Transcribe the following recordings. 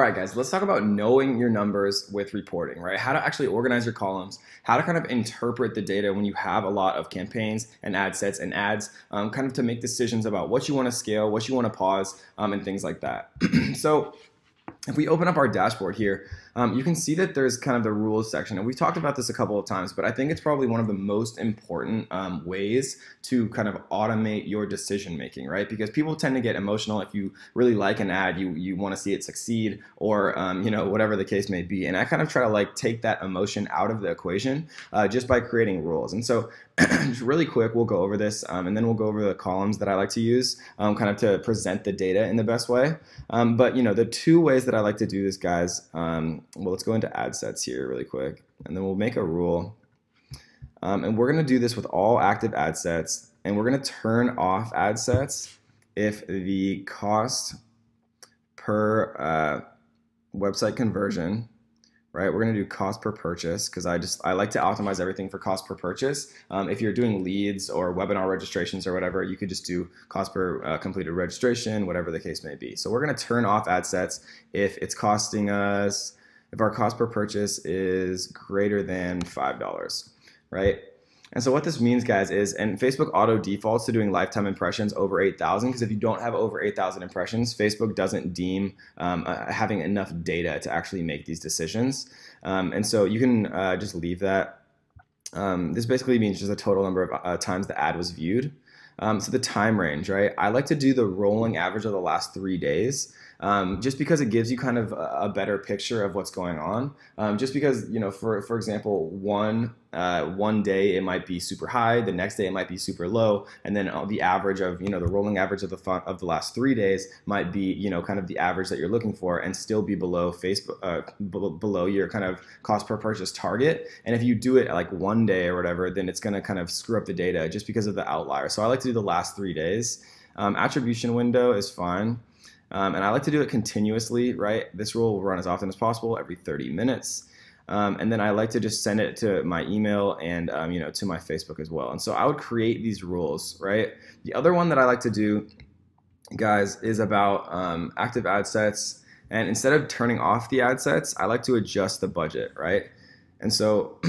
All right, guys, let's talk about knowing your numbers with reporting, right? How to actually organize your columns, how to kind of interpret the data when you have a lot of campaigns and ad sets and ads, kind of to make decisions about what you want to scale, what you want to pause, and things like that. So if we open up our dashboard here, you can see that there's kind of the rules section, and we've talked about this a couple of times, but I think it's probably one of the most important ways to kind of automate your decision making, right? Because people tend to get emotional if you really like an ad, you want to see it succeed, or whatever the case may be. And I kind of try to like take that emotion out of the equation just by creating rules. And so just really quick, we'll go over this, and then we'll go over the columns that I like to use, kind of to present the data in the best way. But the two ways that I like to do this, guys, well, let's go into ad sets here really quick, and then we'll make a rule. And we're going to do this with all active ad sets, and we're going to turn off ad sets if the cost per website conversion, right? We're going to do cost per purchase because I like to optimize everything for cost per purchase. If you're doing leads or webinar registrations or whatever, you could just do cost per completed registration, whatever the case may be. So we're going to turn off ad sets if it's costing us, if our cost per purchase is greater than $5, right? And so what this means, guys, is, and Facebook auto defaults to doing lifetime impressions over 8,000, because if you don't have over 8,000 impressions, Facebook doesn't deem having enough data to actually make these decisions. And so you can just leave that. This basically means just a total number of times the ad was viewed. So the time range, right? I like to do the rolling average of the last 3 days. Just because it gives you kind of a better picture of what's going on. Just because, for example, one day it might be super high, the next day it might be super low, and then the average of, the rolling average of the last 3 days might be, kind of the average that you're looking for, and still be below Facebook, below your kind of cost per purchase target. And if you do it like one day or whatever, then it's going to kind of screw up the data just because of the outlier. So I like to do the last 3 days. Attribution window is fine. And I like to do it continuously, right? This rule will run as often as possible, every 30 minutes. And then I like to just send it to my email and, to my Facebook as well. And so I would create these rules, right? The other one that I like to do, guys, is about active ad sets. And instead of turning off the ad sets, I like to adjust the budget, right? And so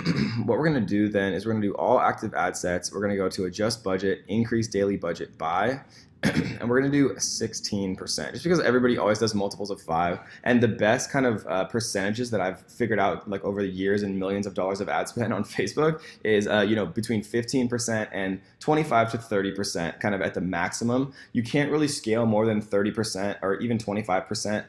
what we're going to do then is we're going to do all active ad sets. We're going to go to adjust budget, increase daily budget by, and we're going to do 16%, just because everybody always does multiples of 5. And the best kind of percentages that I've figured out like over the years and millions of dollars of ad spend on Facebook is between 15% and 25 to 30% kind of at the maximum. You can't really scale more than 30% or even 25%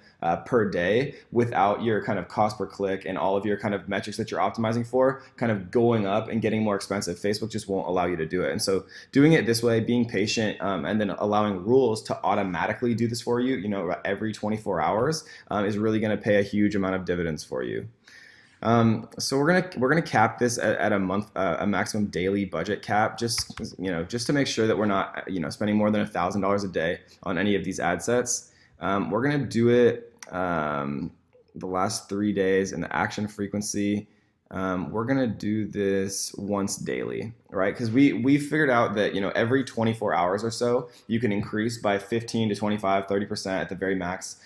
per day without your kind of cost per click and all of your kind of metrics that you're optimizing for kind of going up and getting more expensive. Facebook just won't allow you to do it. And so doing it this way, being patient, and then allowing rules to automatically do this for you, every 24 hours is really going to pay a huge amount of dividends for you. So we're gonna cap this at a maximum daily budget cap, just to make sure that we're not spending more than $1,000 a day on any of these ad sets. We're gonna do it the last 3 days, and the action frequency. We're gonna do this once daily, right? Because we figured out that every 24 hours or so you can increase by 15 to 25, 30% at the very max,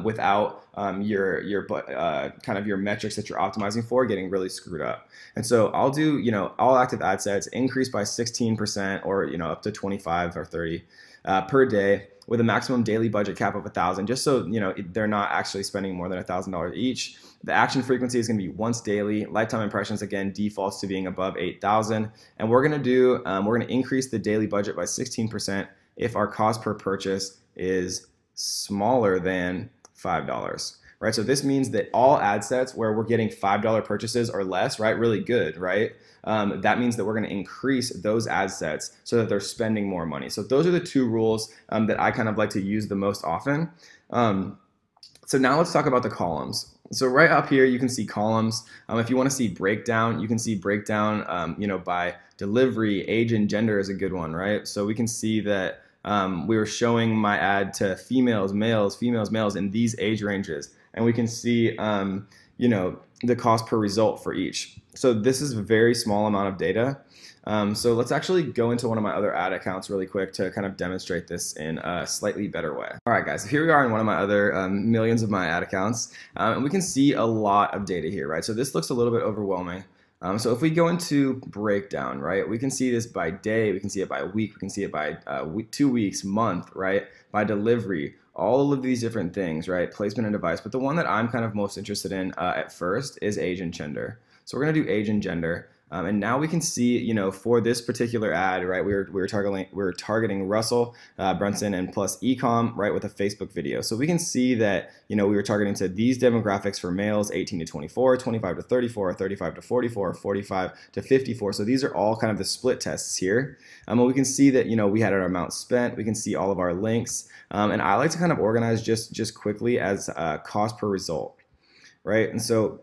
without your kind of your metrics that you're optimizing for getting really screwed up. And so I'll do all active ad sets increase by 16% or up to 25 or 30 per day, with a maximum daily budget cap of 1,000, just so they're not actually spending more than $1,000 each. The action frequency is going to be once daily. Lifetime impressions, again, defaults to being above 8,000. And we're going to increase the daily budget by 16% if our cost per purchase is smaller than $5. Right, so this means that all ad sets where we're getting $5 purchases or less, right, really good, right? That means that we're going to increase those ad sets so that they're spending more money. So those are the two rules that I kind of like to use the most often. So now let's talk about the columns. So right up here, you can see columns. If you want to see breakdown, you can see breakdown, by delivery, age, and gender is a good one, right? So we can see that we were showing my ad to females, males, in these age ranges. And we can see, the cost per result for each. So this is a very small amount of data. So let's actually go into one of my other ad accounts really quick to kind of demonstrate this in a slightly better way. All right, guys. guys, so here we are in one of my other millions of my ad accounts, and we can see a lot of data here, right? So this looks a little bit overwhelming. So if we go into breakdown, right, we can see this by day, we can see it by week, we can see it by 2 weeks, month, right, by delivery, all of these different things, right, placement and device. But the one that I'm kind of most interested in at first is age and gender. So we're going to do age and gender. And now we can see, you know, for this particular ad, right, we were targeting Russell Brunson and plus ecom, right, with a Facebook video. So we can see that, you know, we were targeting to these demographics for males 18 to 24, 25 to 34, 35 to 44, 45 to 54. So these are all kind of the split tests here. And we can see that, you know, we had our amount spent. We can see all of our links. And I like to kind of organize just quickly as cost per result, right? And so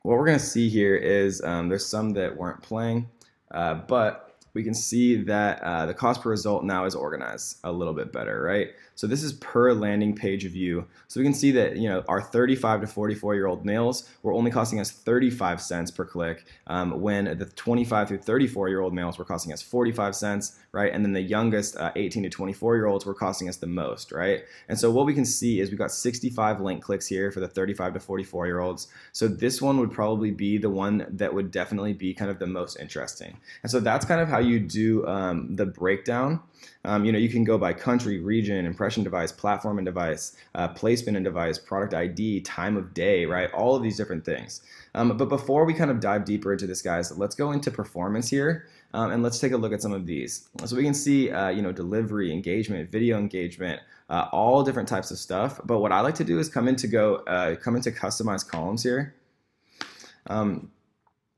what we're going to see here is there's some that weren't playing, but we can see that the cost per result now is organized a little bit better, right? So this is per landing page view. So we can see that, you know, our 35 to 44-year-old males were only costing us 35 cents per click, when the 25 to 34-year-old males were costing us 45 cents, right? And then the youngest 18 to 24-year-olds were costing us the most, right? And so what we can see is we've got 65 link clicks here for the 35 to 44-year-olds. So this one would probably be the one that would definitely be kind of the most interesting. And so that's kind of how you do the breakdown. You know, you can go by country, region, impression device, platform and device, placement and device, product ID, time of day, right? All of these different things. But before we kind of dive deeper into this, guys, let's go into performance here, and let's take a look at some of these. So we can see, you know, delivery, engagement, video engagement, all different types of stuff. But what I like to do is come into customize columns here.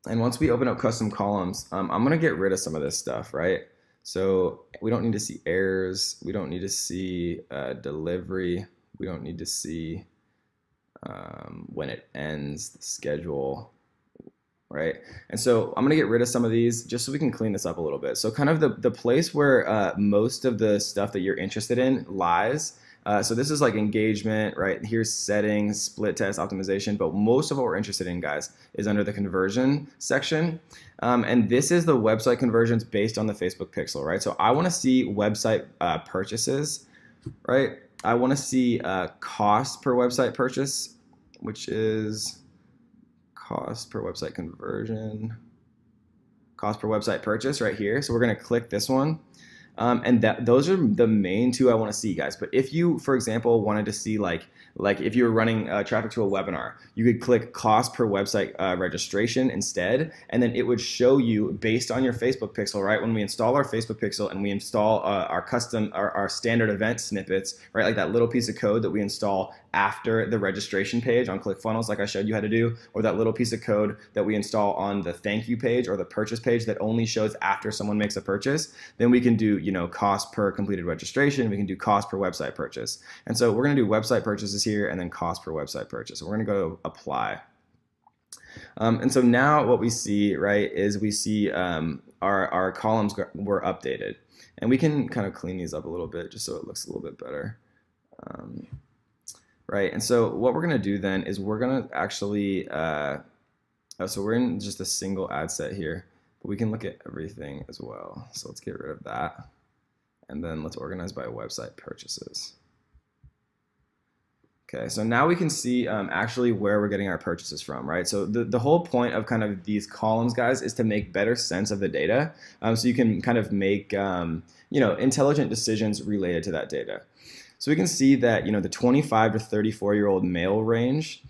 And once we open up custom columns, I'm going to get rid of some of this stuff, right? So we don't need to see errors. We don't need to see delivery. We don't need to see when it ends, the schedule, right? And so I'm going to get rid of some of these just so we can clean this up a little bit. So kind of the place where most of the stuff that you're interested in lies. So this is like engagement, right? Here's settings, split test, optimization, but most of what we're interested in, guys, is under the conversion section. And this is the website conversions based on the Facebook pixel, right? So I want to see website purchases, right? I want to see cost per website purchase, which is cost per website conversion, cost per website purchase right here. So we're going to click this one. And those are the main two I want to see, guys. But if you, for example, wanted to see like if you were running traffic to a webinar, you could click cost per website registration instead, and then it would show you based on your Facebook pixel, right? When we install our Facebook pixel and we install our custom, our standard event snippets, right? Like that little piece of code that we install after the registration page on ClickFunnels, like I showed you how to do, or that little piece of code that we install on the thank you page or the purchase page that only shows after someone makes a purchase, then we can do, you know, cost per completed registration. We can do cost per website purchase. And so we're going to do website purchases here and then cost per website purchase. So we're going to go apply. And so now what we see, right, is we see our columns were updated. And we can kind of clean these up a little bit just so it looks a little bit better. Right, and so what we're going to do then is we're going to actually, so we're in just a single ad set here, but we can look at everything as well. So let's get rid of that. And then let's organize by website purchases. Okay, so now we can see actually where we're getting our purchases from, right? So the whole point of kind of these columns, guys, is to make better sense of the data, so you can kind of make you know, intelligent decisions related to that data. So we can see that, you know, the 25 to 34-year-old male range,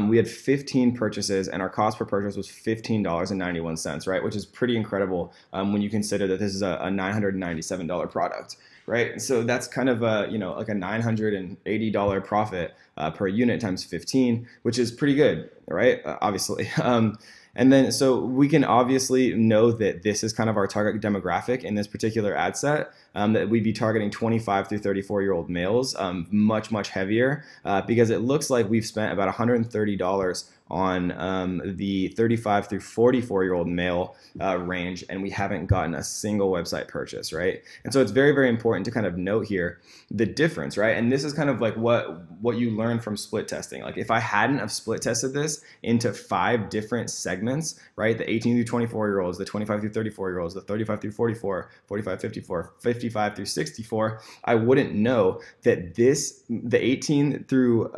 we had 15 purchases and our cost per purchase was $15.91, right? Which is pretty incredible when you consider that this is a $997 product, right? And so that's kind of a, you know, like a $980 profit per unit times 15, which is pretty good, right? Obviously. And then, so we can obviously know that this is kind of our target demographic in this particular ad set, that we'd be targeting 25 through 34-year-old males, much heavier, because it looks like we've spent about $130 on the 35 through 44-year-old male range, and we haven't gotten a single website purchase, right? And so it's very important to kind of note here the difference, right? And this is kind of like what you learn from split testing. Like if I hadn't have split tested this into 5 different segments, right? The 18 through 24-year-olds, the 25 through 34-year-olds, the 35 through 44, 45, 54, 50 55 through 64, I wouldn't know that the 18 through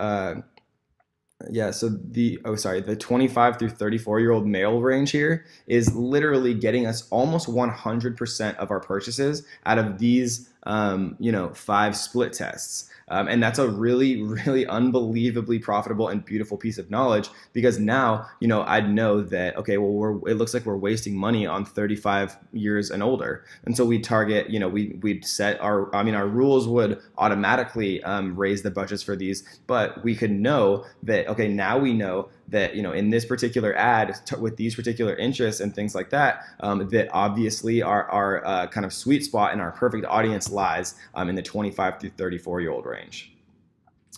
so the 25 through 34-year-old male range here is literally getting us almost 100% of our purchases out of these 5 split tests. And that's a really, really unbelievably profitable and beautiful piece of knowledge, because now, I'd know that, okay, well, it looks like we're wasting money on 35 years and older. And so we target, we'd set our rules would automatically raise the budgets for these, but we could know that, okay, now we know that, in this particular ad with these particular interests and things like that, that obviously our kind of sweet spot and our perfect audience lies in the 25 through 34-year-old range.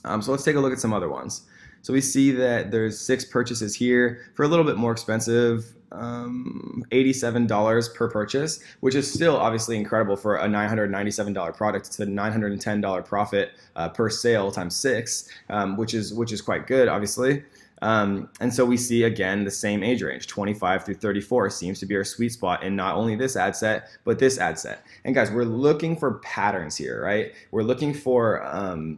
So let's take a look at some other ones. So we see that there's 6 purchases here for a little bit more expensive, $87 per purchase, which is still obviously incredible for a $997 product. It's a $910 profit per sale times 6, which is quite good, obviously. And so we see, again, the same age range, 25 through 34 seems to be our sweet spot in not only this ad set, but this ad set. And guys, we're looking for patterns here, right? We're looking for,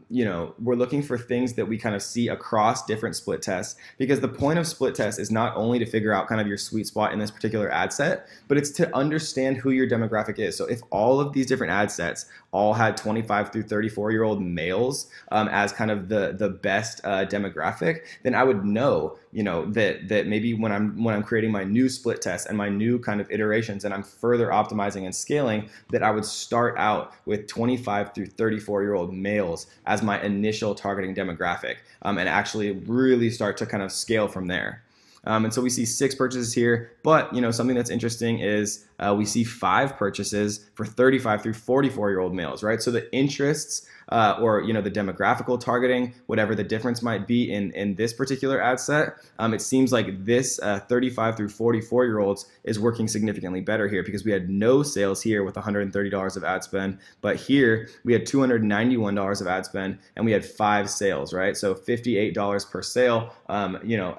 we're looking for things that we kind of see across different split tests, because the point of split tests is not only to figure out kind of your sweet spot in this particular ad set, but it's to understand who your demographic is. So if all of these different ad sets all had 25 through 34-year-old males as kind of the best demographic, then I would know, that maybe when I'm creating my new split test and my new kind of iterations, and I'm further optimizing and scaling, that I would start out with 25 through 34-year-old males as my initial targeting demographic, and actually really start to kind of scale from there. And so we see 6 purchases here, but something that's interesting is we see 5 purchases for 35 through 44-year-old males, right? So the interests or the demographical targeting, whatever the difference might be in this particular ad set, it seems like this 35 through 44-year-olds is working significantly better here, because we had no sales here with $130 of ad spend, but here we had $291 of ad spend and we had 5 sales, right? So $58 per sale,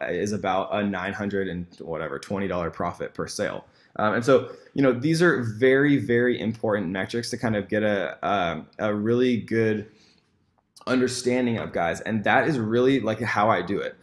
is about a $920 profit per sale. And so, these are very, very important metrics to kind of get a really good understanding of, guys. And that is really like how I do it.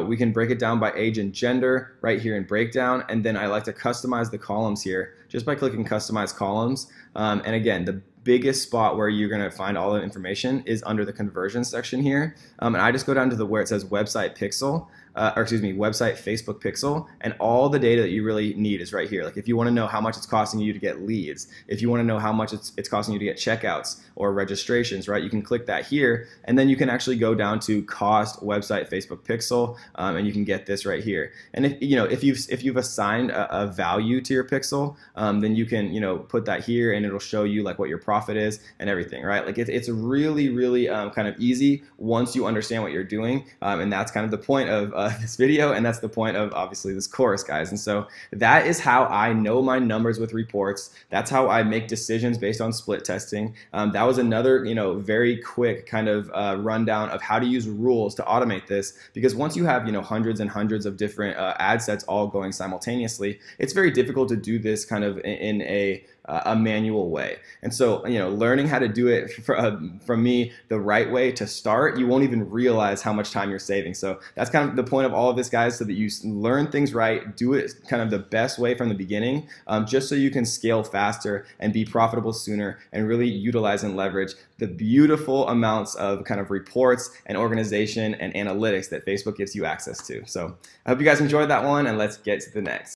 We can break it down by age and gender right here in breakdown. And then I like to customize the columns here just by clicking customize columns. And again, the biggest spot where you're going to find all the information is under the conversion section here. And I just go down to where it says website pixel. Website Facebook pixel, and all the data that you really need is right here. Like if you want to know how much it's costing you to get leads, if you want to know how much it's costing you to get checkouts or registrations, right? You can click that here, and then you can actually go down to cost website Facebook pixel, and you can get this right here. And if you've assigned a value to your pixel, then you can put that here, and it'll show you like what your profit is and everything, right? Like it's really, really kind of easy once you understand what you're doing, and that's kind of the point of this video, and that's the point of obviously this course, guys. And so that is how I know my numbers with reports. That's how I make decisions based on split testing. That was another very quick kind of rundown of how to use rules to automate this, because once you have hundreds and hundreds of different ad sets all going simultaneously, it's very difficult to do this kind of in a manual way. And so, learning how to do it from me the right way to start, you won't even realize how much time you're saving. So that's kind of the point of all of this, guys, so that you learn things right, do it kind of the best way from the beginning, just so you can scale faster and be profitable sooner and really utilize and leverage the beautiful amounts of kind of reports and organization and analytics that Facebook gives you access to. So I hope you guys enjoyed that one, and let's get to the next.